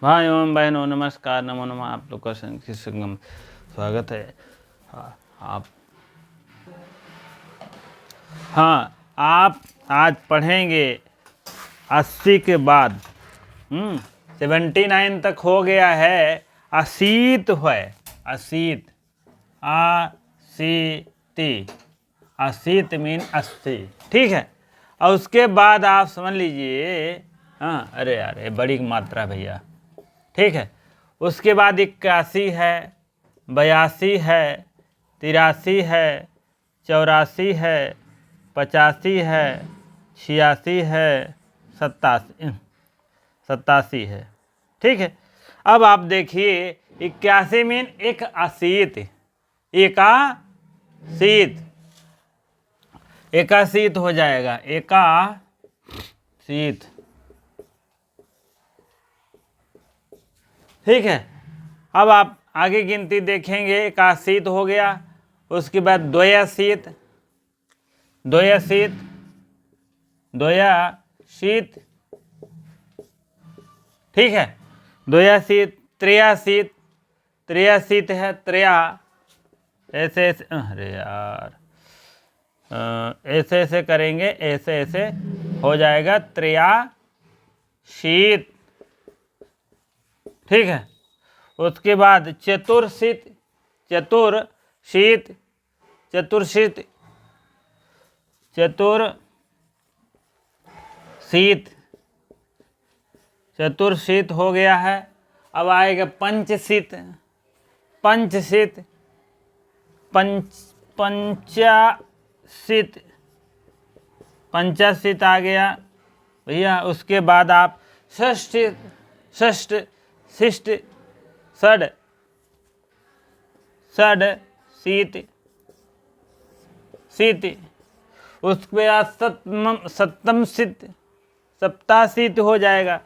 भाई एवं बहनों नमस्कार, नमो नमः। आप लोग का संगम स्वागत है। आप आज पढ़ेंगे 80 के बाद 79 तक हो गया है। असीत है, असीत, असीत मीन 80, ठीक है। और उसके बाद आप समझ लीजिए, अरे यार ये बड़ी मात्रा भैया, ठीक है। उसके बाद 81 है, 82 है, 83 है, 84 है, 85 है, 86 है, 87 है, ठीक है। अब आप देखिए 81 मीन एक असीत, एकासीत हो जाएगा, एकासीत, ठीक है। अब आप आगे गिनती देखेंगे, एकासीत हो गया। उसके बाद द्वयासीत, ठीक है। द्वयासीत, त्रियासीत है, ऐसे ऐसे, अरे यार ऐसे ऐसे करेंगे, ऐसे ऐसे हो जाएगा त्रियाशीत, ठीक है। उसके बाद चतुर्शीत, चतुर्शीत हो गया है। अब आएगा पंचशीत, पंचाशीत आ गया भैया। उसके बाद आप षष्ठ, शिष्ट, शीत। उसके बाद सप्तम शीत, सप्ताशीत हो जाएगा,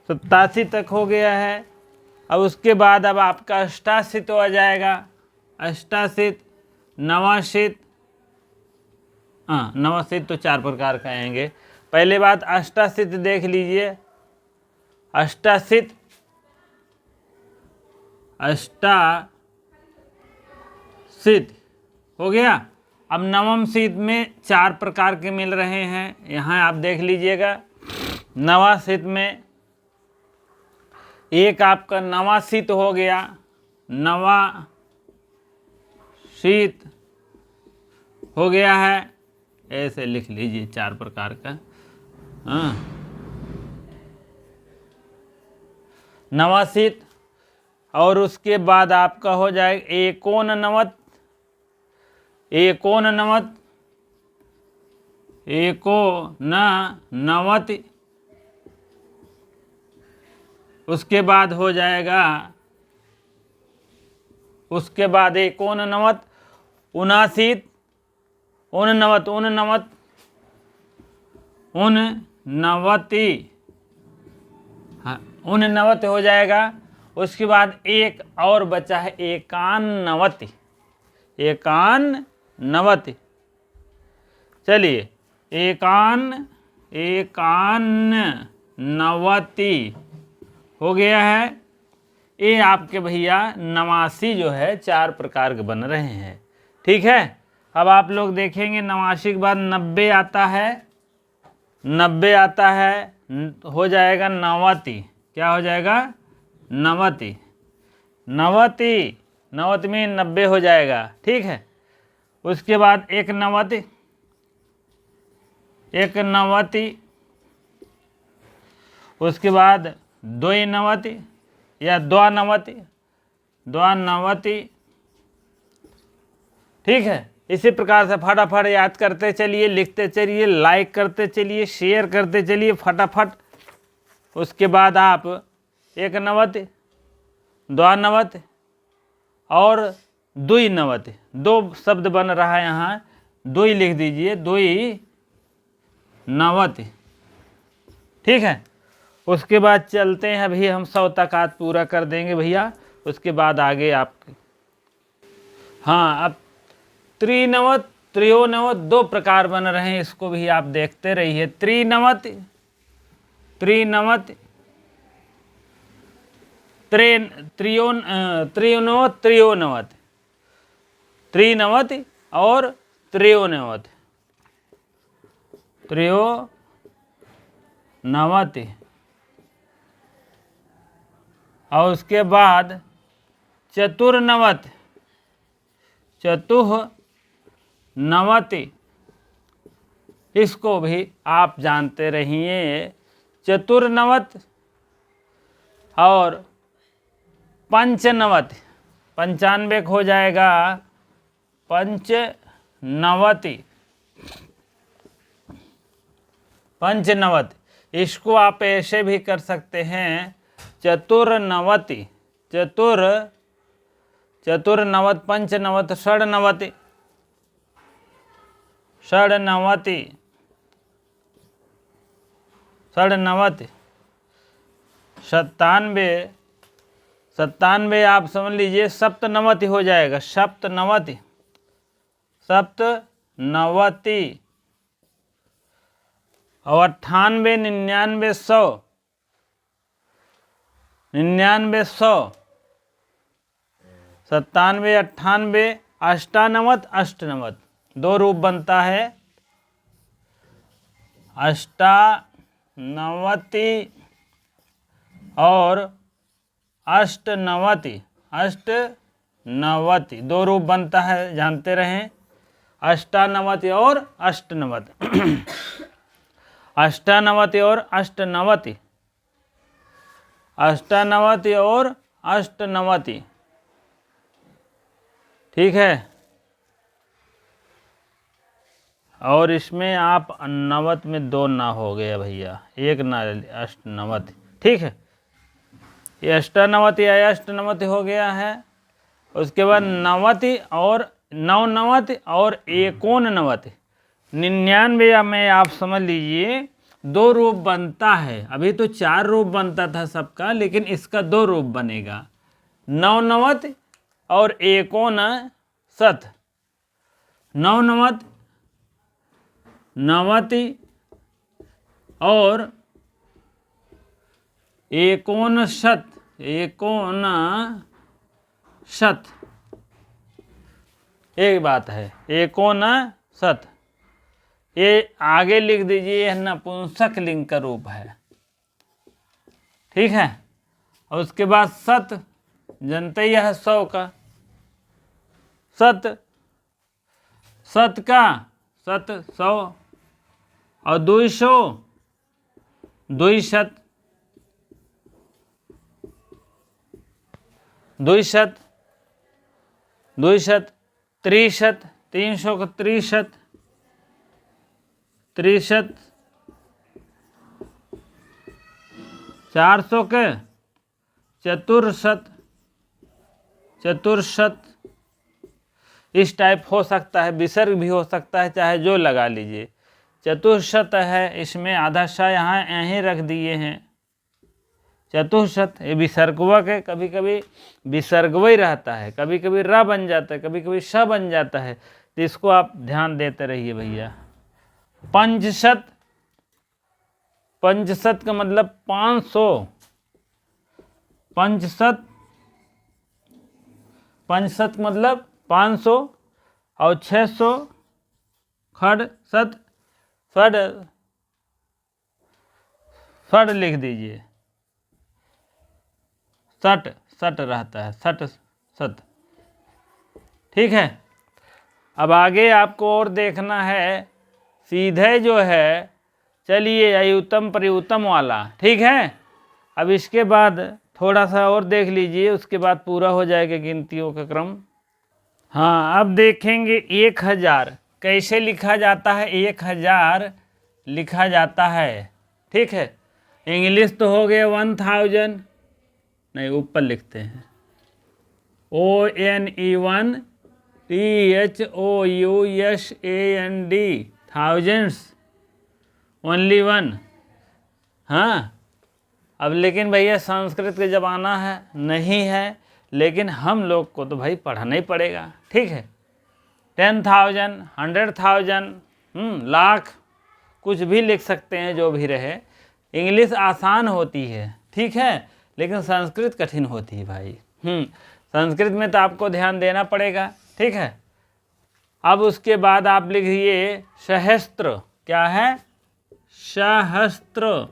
सप्ताशी तक हो गया है। अब उसके बाद अब आपका अष्टाशीत हो जाएगा, अष्टाशीत, नवाशीत। नवाशीत तो 4 प्रकार का आएंगे। पहले बात अष्टाशीत देख लीजिए, अष्टाशीत हो गया। अब नवम शीत में 4 प्रकार के मिल रहे हैं, यहाँ आप देख लीजिएगा। नवाशीत में एक आपका नवाशीत हो गया, नवाशीत हो गया है, ऐसे लिख लीजिए 4 प्रकार का। नवाशीत। और उसके बाद आपका हो जाएगा एकोननवत, उसके बाद हो जाएगा, उसके बाद एकोननवत, उनाशीत, उननवत हो जाएगा। उसके बाद एक और बचा है एकानवति, चलिए एकानवति हो गया है। ये आपके भैया 89 जो है 4 प्रकार के बन रहे हैं, ठीक है। अब आप लोग देखेंगे 89 के बाद 90 आता है, 90 आता है, हो जाएगा 90। क्या हो जाएगा? 90 में 90 हो जाएगा, ठीक है। उसके बाद 91, उसके बाद 92 या 92, ठीक है। इसी प्रकार से फटाफट याद करते चलिए, लिखते चलिए, लाइक करते चलिए, शेयर करते चलिए फटाफट। उसके बाद आप 91, 92 और 92, 2 शब्द बन रहा है यहाँ, 2 लिख दीजिए, 92, ठीक है। उसके बाद चलते हैं अभी हम 100 तक आज पूरा कर देंगे भैया। उसके बाद आगे आप, अब त्रिनवत त्रियोनवत 2 प्रकार बन रहे हैं, इसको भी आप देखते रहिए। त्रिनवति, त्रिनवति, त्रियोनवत, त्रियोनवत, त्रिनवति और त्रियोनवत, त्रियोनवति। और उसके बाद चतुर्नवत, चतुर्नवति, इसको भी आप जानते रहिए। चतुर्नवत और पंचनवति, 95 हो जाएगा पंचनवति, पंचनवति। इसको आप ऐसे भी कर सकते हैं, चतुर्नवति, चतुर्नवत, पंचनवत, षड्नवति, षड्नवति, षड्नवति, 97, 97 आप समझ लीजिए सप्तनवति हो जाएगा, सप्तनवति, सप्तनवति। और 98, 99, 100, 99, 100, 97, 98, अष्टानवत, अष्टनवत। 2 रूप बनता है, अष्टानवति और अष्टनवति, अष्टनवति 2 रूप बनता है, जानते रहें। अष्टानवति और अष्टनवति, अष्टानवति और अष्टनवति, अष्टानवति और अष्टनवति, ठीक है। और इसमें आप नवत में 2 ना हो गया भैया, 1 ना, अष्टनवति, ठीक है। ये अष्टानवति या अष्टनवति हो गया है। उसके बाद नवति और नवनवति और एकोननवति, 99 में आप समझ लीजिए 2 रूप बनता है। अभी तो 4 रूप बनता था सबका, लेकिन इसका 2 रूप बनेगा, नवनवति और एकोनशत। नवनवति, नवति और एकोनशत, एकोनशत एक बात है, एकोनशत। ये आगे लिख दीजिए, यह नपुंसक लिंग का रूप है, ठीक है। और उसके बाद सत, जनते ही है 100 का, सत, सत का, सत 100 और 200, 200, 200, 200, 63, 300 का 63, 63, 400 के चतुर्शत, चतुर्शत। इस टाइप हो सकता है, विसर्ग भी हो सकता है, चाहे जो लगा लीजिए। चतुर्शत है, इसमें आधा सा यहाँ यहीं रख दिए हैं, चतुर्शत। ये विसर्गवा के कभी कभी विसर्गवा ही रहता है, कभी कभी र बन जाता है, कभी कभी श बन जाता है, तो इसको आप ध्यान देते रहिए भैया। पंचशत, पंचशत का मतलब 500, पंचशत, पंचशत मतलब 500 और 600 खड़ सत, फड़, फड़ लिख दीजिए, सट, सट रहता है, सट, सत, ठीक है। अब आगे आपको और देखना है, सीधे जो है, चलिए अयुतम प्रयुतम वाला, ठीक है। अब इसके बाद थोड़ा सा और देख लीजिए, उसके बाद पूरा हो जाएगा गिनतियों का क्रम। हाँ, अब देखेंगे 1000 कैसे लिखा जाता है। 1000 लिखा जाता है, ठीक है। इंग्लिश तो हो गया 1000, नहीं ऊपर लिखते हैं, ONE1THOUSAND, थाउजेंड्स, ओनली 1। हाँ, अब लेकिन भैया संस्कृत का ज़माना है, नहीं है, लेकिन हम लोग को तो भाई पढ़ना ही पड़ेगा, ठीक है। 10,000, 100,000, लाख, कुछ भी लिख सकते हैं, जो भी रहे। इंग्लिश आसान होती है, ठीक है, लेकिन संस्कृत कठिन होती है भाई। संस्कृत में तो आपको ध्यान देना पड़ेगा, ठीक है। अब उसके बाद आप लिखिए सहस्त्र। क्या है? सहस्त्र।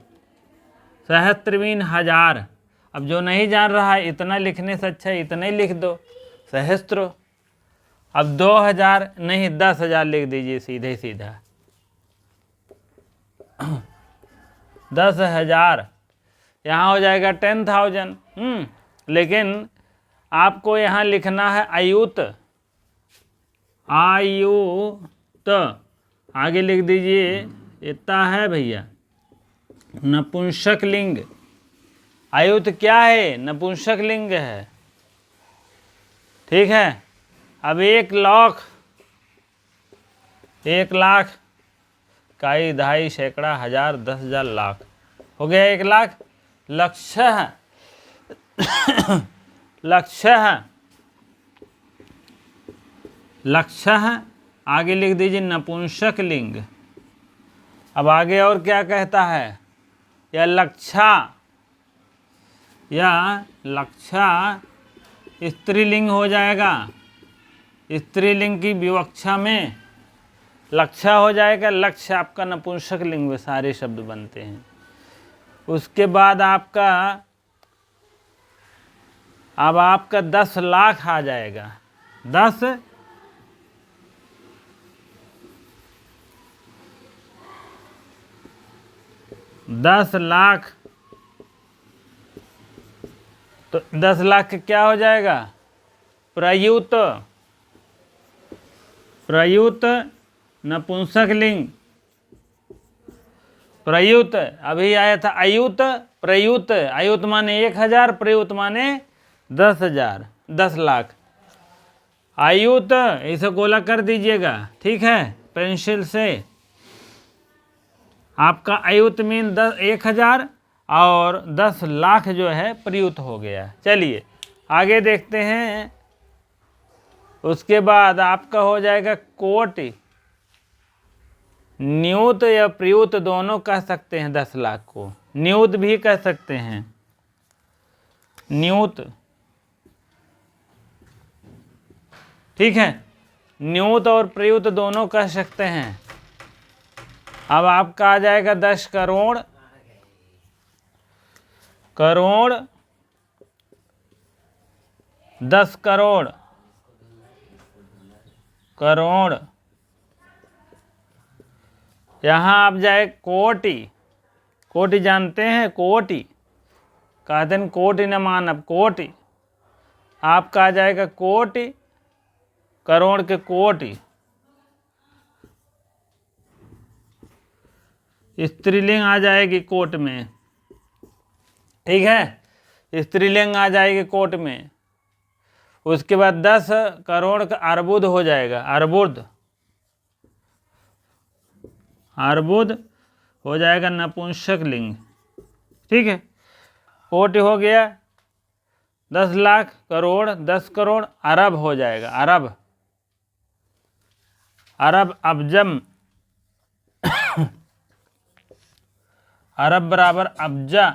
सहस्त्र मीन हजार। अब जो नहीं जान रहा है, इतना लिखने से अच्छा इतना ही लिख दो, सहस्त्र। अब 2,000 नहीं, 10,000 लिख दीजिए सीधे सीधा। 10,000 यहाँ हो जाएगा 10,000। लेकिन आपको यहाँ लिखना है आयुत। आयुत आगे लिख दीजिए, इतना है भैया नपुंसक लिंग। आयुत क्या है? नपुंसक लिंग है, ठीक है। अब 1,00,000, 1,00,000 काई दहाई सैकड़ा हजार 10,000 लाख हो गया 1,00,000। लक्ष्य लक्ष्य लक्ष्य आगे लिख दीजिए नपुंसक लिंग। अब आगे और क्या कहता है? या लक्षा, या लक्षा स्त्रीलिंग हो जाएगा। स्त्रीलिंग की विवक्षा में लक्षा हो जाएगा। लक्ष्य आपका नपुंसक लिंग में सारे शब्द बनते हैं। उसके बाद आपका 10 लाख आ जाएगा। 10 लाख, तो 10 लाख क्या हो जाएगा? प्रयुत। प्रयुत नपुंसक लिंग। प्रयुत अभी आया था अयुत, प्रयुत। अयुत माने 1,000, प्रयुत माने 10,000, 10 लाख। आयुत इसे गोला कर दीजिएगा, ठीक है, पेंसिल से। आपका आयुत मीन 1,000 और 10 लाख जो है प्रयुत हो गया। चलिए आगे देखते हैं। उसके बाद आपका हो जाएगा कोटि। न्यूत या प्रयुत दोनों कह सकते हैं 10 लाख को। न्यूत भी कह सकते हैं, न्यूत, ठीक है। न्यूत और प्रयुत दोनों कह सकते हैं। अब आपका आ जाएगा 10 करोड़। करोड़, 10 करोड़, करोड़। यहाँ आप जाए कोटि। कोटि जानते हैं? कोटि कहते हैं कोटि न मानव, कोटि। आपका आ जाएगा कोटि, करोड़ के कोटि। स्त्रीलिंग आ जाएगी कोट में, ठीक है, स्त्रीलिंग आ जाएगी कोट में। उसके बाद 10 करोड़ का अर्बुद हो जाएगा। अर्बुद, अर्बुद हो जाएगा नपुंसक लिंग, ठीक है। कोटि हो गया 10 लाख, करोड़ 10 करोड़, अरब हो जाएगा। अरब, अरब अब्जम, अरब बराबर अब्जा,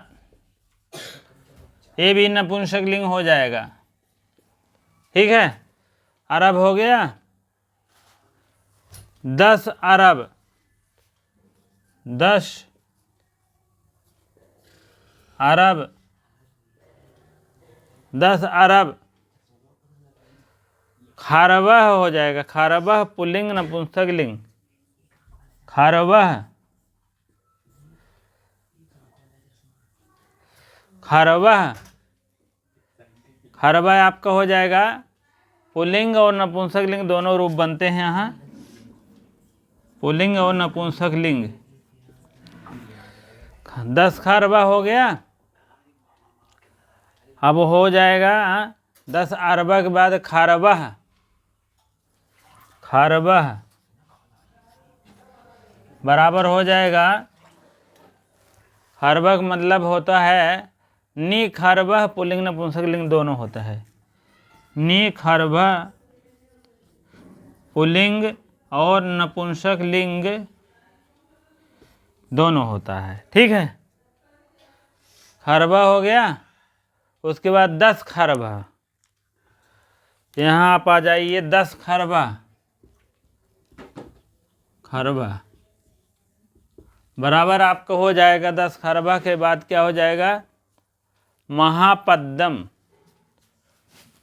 ये भी नपुंसक लिंग हो जाएगा, ठीक है। अरब हो गया 10 अरब, 10 अरब, 10 अरब। खारवह हो जाएगा। खारवह पुल्लिंग नपुंसक लिंग। खारवह, खारवह, खारवह आपका हो जाएगा पुल्लिंग और नपुंसक लिंग दोनों रूप बनते हैं यहाँ, पुल्लिंग और नपुंसक लिंग। 10 खारवह हो गया। अब हो जाएगा 10 अरबा के बाद खारवह। खारवह बराबर हो जाएगा, खारवह का मतलब होता है नी खारवह, पुल्लिंग नपुंसक लिंग दोनों होता है। नी खारवह पुल्लिंग और नपुंसक लिंग दोनों होता है। ठीक है, खरबा हो गया। उसके बाद 10 खरबा, यहाँ आप आ जाइए। 10 खरबा, खरबा बराबर आपको हो जाएगा। 10 खरबा के बाद क्या हो जाएगा? महापद्म,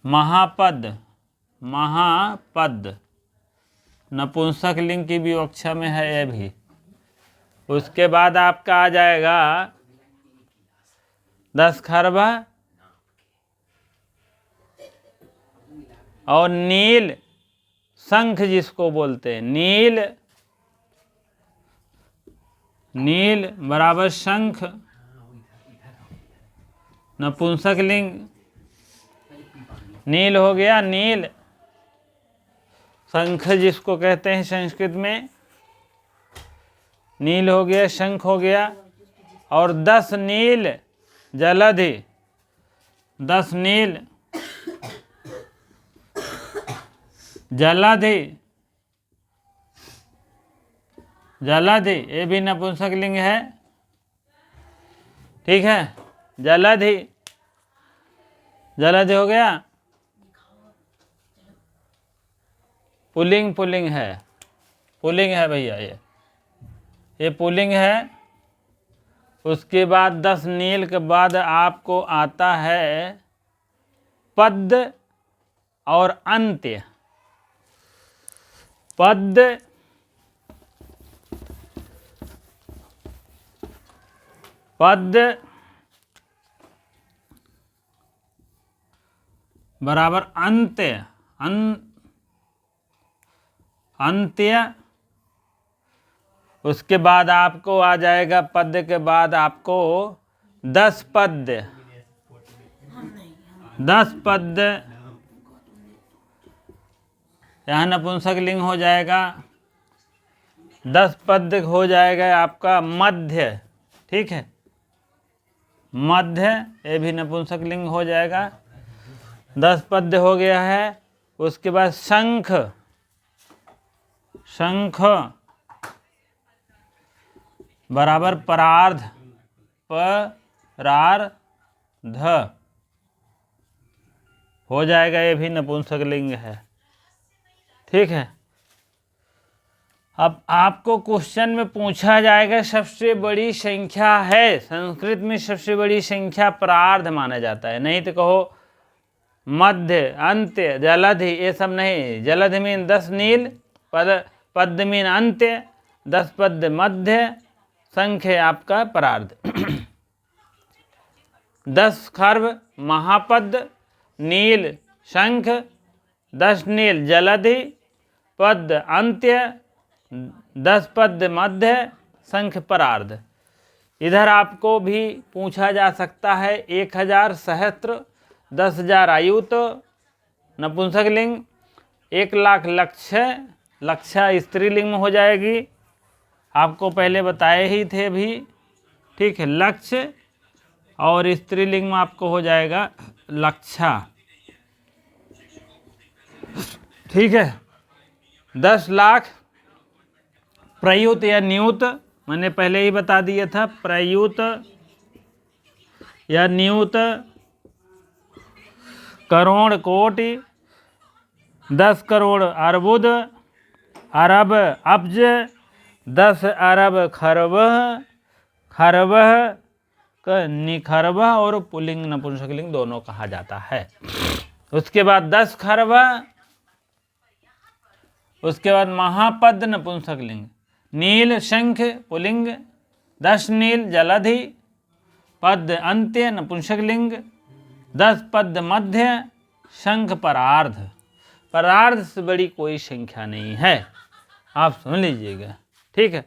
महापद, महापद नपुंसक लिंग की विवक्षा में है ये भी। उसके बाद आपका आ जाएगा 10 खरबा और नील शंख जिसको बोलते हैं, नील, नील बराबर शंख नपुंसक लिंग, नील हो गया। नील शंख जिसको कहते हैं संस्कृत में, नील हो गया, शंख हो गया। और 10 नील जलधि, 10 नील जलधि, जलधि ये भी नपुंसक लिंग है। ठीक है, जलधि, जलधि हो गया। पुल्लिंग, पुल्लिंग है, पुल्लिंग है भैया, ये पुल्लिंग है। उसके बाद 10 नील के बाद आपको आता है पद और अंत्य। पद, पद बराबर अंत्य, अंत्य। उसके बाद आपको आ जाएगा पद के बाद आपको 10 पद, 10 पद, यहाँ नपुंसक लिंग हो जाएगा। 10 पद हो जाएगा आपका मध्य। ठीक है, मध्य ये भी नपुंसक लिंग हो जाएगा। 10 पद हो गया है। उसके बाद शंख, शंख बराबर परार्ध, परार्ध हो जाएगा, ये भी नपुंसक लिंग है। ठीक है, अब आपको क्वेश्चन में पूछा जाएगा सबसे बड़ी संख्या है, संस्कृत में सबसे बड़ी संख्या परार्ध माना जाता है। नहीं तो कहो मध्य, अंत्य, जलधि, ये सब नहीं। जलधि मीन 10 नील, पद मीन अंत्य, 10 पद मध्य, शंख है आपका परार्ध। 10 खर्व महापद, नील शंख, 10 नील जलधि, पद अंत्य, 10 पद मध्य, शंख परार्ध। इधर आपको भी पूछा जा सकता है 1000 सहस्त्र, 10,000 आयुत नपुंसक लिंग, 1,00,000 लक्ष्य, लक्षा स्त्रीलिंग में हो जाएगी। आपको पहले बताए ही थे भी। ठीक है, लक्ष्य और स्त्रीलिंग में आपको हो जाएगा लक्षा। ठीक है, 10 लाख प्रयुत या नियुत, मैंने पहले ही बता दिया था, प्रयुत या नियुत, करोड़ कोटि, 10 करोड़ अर्बुद, अरब अब्ज, 10 अरब खरब, खरब निखरब और पुल्लिंग नपुंसक लिंग दोनों कहा जाता है। उसके बाद 10 खरब, उसके बाद महापद नपुंसक लिंग, नील शंख पुल्लिंग, 10 नील जलधि, पद अंत्य नपुंसक लिंग, 10 पद मध्य, शंख परार्ध। परार्ध से बड़ी कोई संख्या नहीं है, आप समझ लीजिएगा। ठीक है,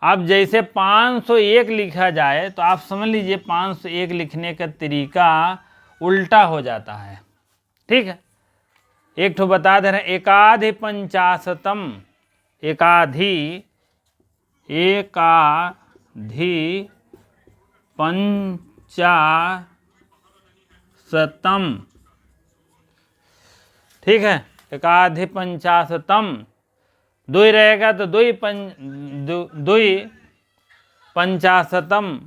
अब जैसे 501 लिखा जाए तो आप समझ लीजिए 501 लिखने का तरीका उल्टा हो जाता है। ठीक है, एक ठो बता दे रहे हैं, एकाधि पंचाशतम, एकाधि, एकाधि पंचाशतम। ठीक है, एकाधिपंचाशतम, दुई रहेगा तो दुई पंचाशतम,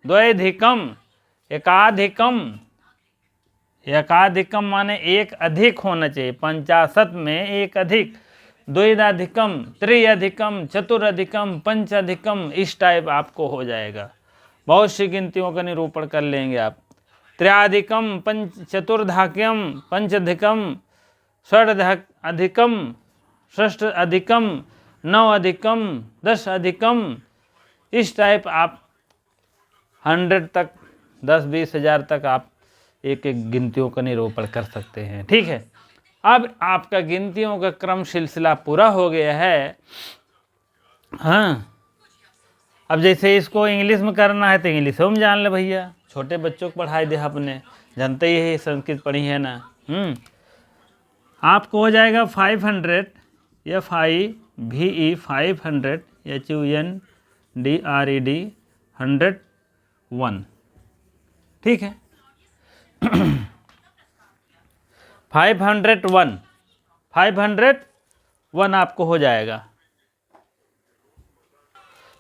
द्वैधिकम, एकाधिकम, एकाधिकम माने एक अधिक होना चाहिए, पंचाशत में एक अधिक, द्विधाधिकम, त्रिअधिकम, चतुरधिकम, पंचाधिकम, इस टाइप आपको हो जाएगा। बहुत सी गिनतियों का निरूपण कर लेंगे आप। त्र्याधिकम, चतुर्धाक्यम, पंचधिकम, षडाधिकम, षष्ठ अधिकम, नौ अधिकम, 10 अधिकम, इस टाइप आप 100 तक, 10-20 हज़ार तक आप एक एक गिनतियों का निरूपण कर सकते हैं। ठीक है, अब आपका गिनतियों का क्रम सिलसिला पूरा हो गया है। हाँ, अब जैसे इसको इंग्लिश में करना है तो इंग्लिश में जान ले भैया, छोटे बच्चों को पढ़ाई दे आपने, जानते ही है संस्कृत पढ़ी है ना। आपको हो जाएगा 500 FIVE 500 HUNDRED 101। ठीक है 501 आपको हो जाएगा।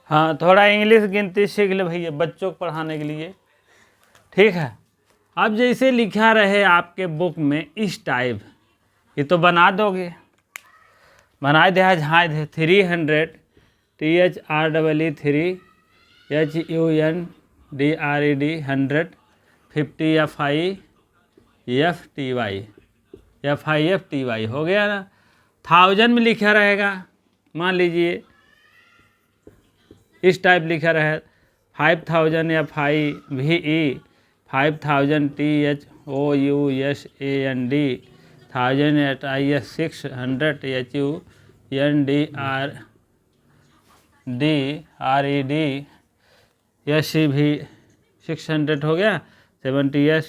हाँ, थोड़ा इंग्लिश गिनती सीख ले भैया बच्चों को पढ़ाने के लिए। ठीक है, अब जैसे लिखा रहे आपके बुक में इस टाइप, ये तो बना दोगे, बना दे झाँ 300 THREE 3 HUNDRED 100 50 FIFTY हो गया ना। 1000 में लिखा रहेगा, मान लीजिए इस टाइप लिखा रहे 5000 FIVE 5000 THOUSAND 1000 600 HUNDRED SEV 600 हो गया, 70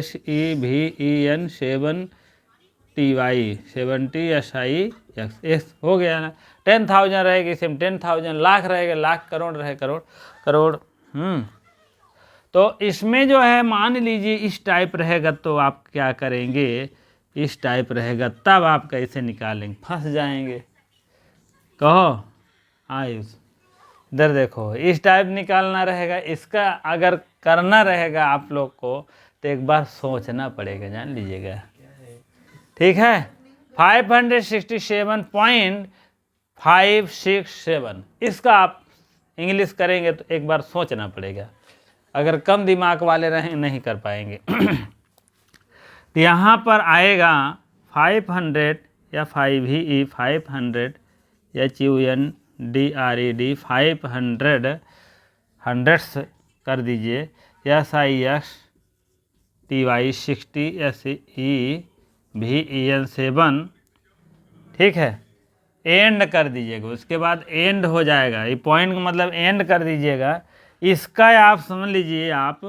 SEVEN 7TY 70 SIX हो गया ना। 10,000 रहेगी, इसमें 10,000, लाख रहेगा लाख, करोड़ रहे करोड़। तो इसमें जो है मान लीजिए इस टाइप रहेगा तो आप क्या करेंगे, इस टाइप रहेगा तब आप कैसे निकालेंगे, फंस जाएंगे। कहो आयुष इधर देखो, इस टाइप निकालना रहेगा। इसका अगर करना रहेगा आप लोग को तो एक बार सोचना पड़ेगा, जान लीजिएगा। ठीक है, 567.567, इसका आप इंग्लिश करेंगे तो एक बार सोचना पड़ेगा, अगर कम दिमाग वाले रहें नहीं कर पाएंगे। तो यहाँ पर आएगा 500 FIVE 500 HUNDRED 500 हंड्रेड्स कर दीजिए, SIXTY 60 SEVEN 7। ठीक है, एंड कर दीजिएगा, उसके बाद एंड हो जाएगा, ये पॉइंट का मतलब एंड कर दीजिएगा। इसका आप समझ लीजिए आप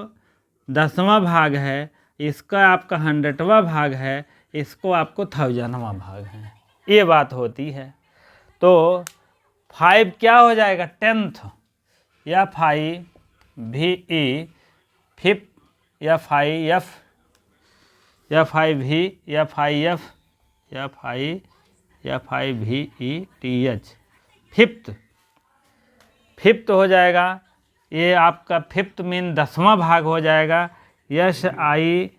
10वां भाग है, इसका आपका 100वां भाग है, इसको आपको 1000वां भाग है, ये बात होती है। तो 5 क्या हो जाएगा, 10th FIVE 5th FIF FIVETH fifth हो जाएगा, ये आपका फिफ्थ मीन 10वां भाग हो जाएगा। SIXTH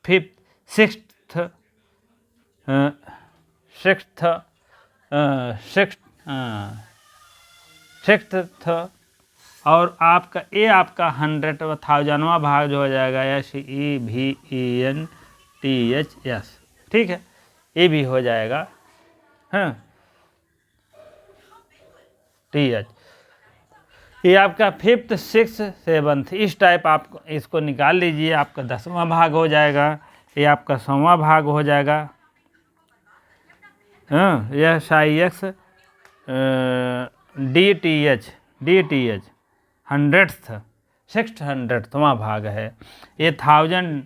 फिफ्थ, सिक्स्थ और आपका ये आपका 1000वां भाग जो हो जाएगा SEVENTHS। ठीक है, ये भी हो जाएगा। हाँ, TH, ये आपका 5th 6th 7th इस टाइप आप इसको निकाल लीजिए, आपका 10वां भाग हो जाएगा, ये आपका 100वां भाग हो जाएगा। हाँ, यह SIX DTH 100th 600वां भाग है, ये 1000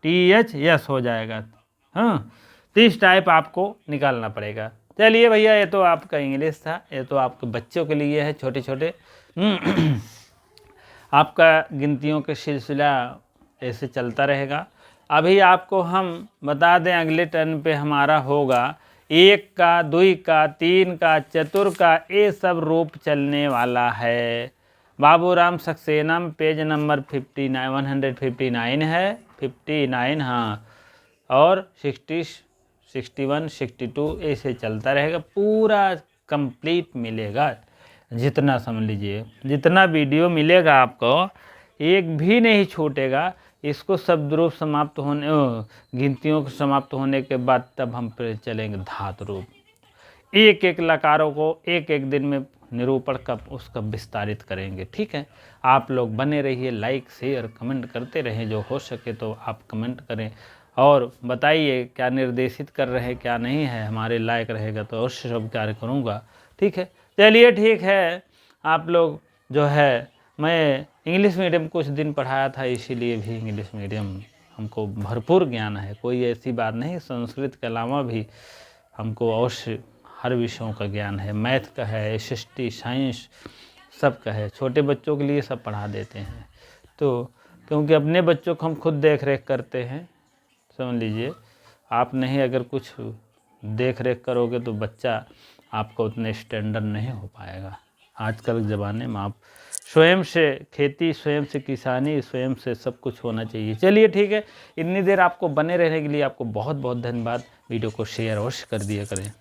THS हो जाएगा। हाँ, तो इस टाइप आपको निकालना पड़ेगा। चलिए भैया, ये तो आपका इंग्लिश था, ये तो आपके बच्चों के लिए है, छोटे छोटे आपका गिनतियों के सिलसिला ऐसे चलता रहेगा। अभी आपको हम बता दें अगले टर्न पे हमारा होगा 1 का, 2 का, 3 का, चतुर का, ये सब रूप चलने वाला है। बाबूराम सक्सेनम पेज नंबर 159 है, 59 हाँ, और 60, 61, 62 ऐसे चलता रहेगा, पूरा कंप्लीट मिलेगा। जितना समझ लीजिए, जितना वीडियो मिलेगा आपको एक भी नहीं छूटेगा। इसको शब्द रूप समाप्त होने, गिनतियों के समाप्त होने के बाद तब हम फिर चलेंगे धातु रूप। एक एक लकारों को एक एक दिन में निरूपण का उसका विस्तारित करेंगे। ठीक है, आप लोग बने रहिए, लाइक शेयर कमेंट करते रहें, जो हो सके तो आप कमेंट करें और बताइए क्या निर्देशित कर रहे हैं क्या नहीं है। हमारे लायक रहेगा तो अवश्य सब कार्य करूँगा। ठीक है, चलिए ठीक है। आप लोग जो है, मैं इंग्लिश मीडियम कुछ दिन पढ़ाया था, इसीलिए भी इंग्लिश मीडियम हमको भरपूर ज्ञान है, कोई ऐसी बात नहीं। संस्कृत के अलावा भी हमको अवश्य हर विषयों का ज्ञान है, मैथ का है, SST साइंस सब का है। छोटे बच्चों के लिए सब पढ़ा देते हैं, तो क्योंकि अपने बच्चों को हम खुद देख रेख करते हैं, समझ लीजिए। आप नहीं अगर कुछ देख रेख करोगे तो बच्चा आपको उतने स्टैंडर्ड नहीं हो पाएगा। आजकल के ज़माने में आप स्वयं से खेती, स्वयं से किसानी, स्वयं से सब कुछ होना चाहिए। चलिए ठीक है, इतनी देर आपको बने रहने के लिए आपको बहुत बहुत धन्यवाद। वीडियो को शेयर अवश्य कर दिया करें।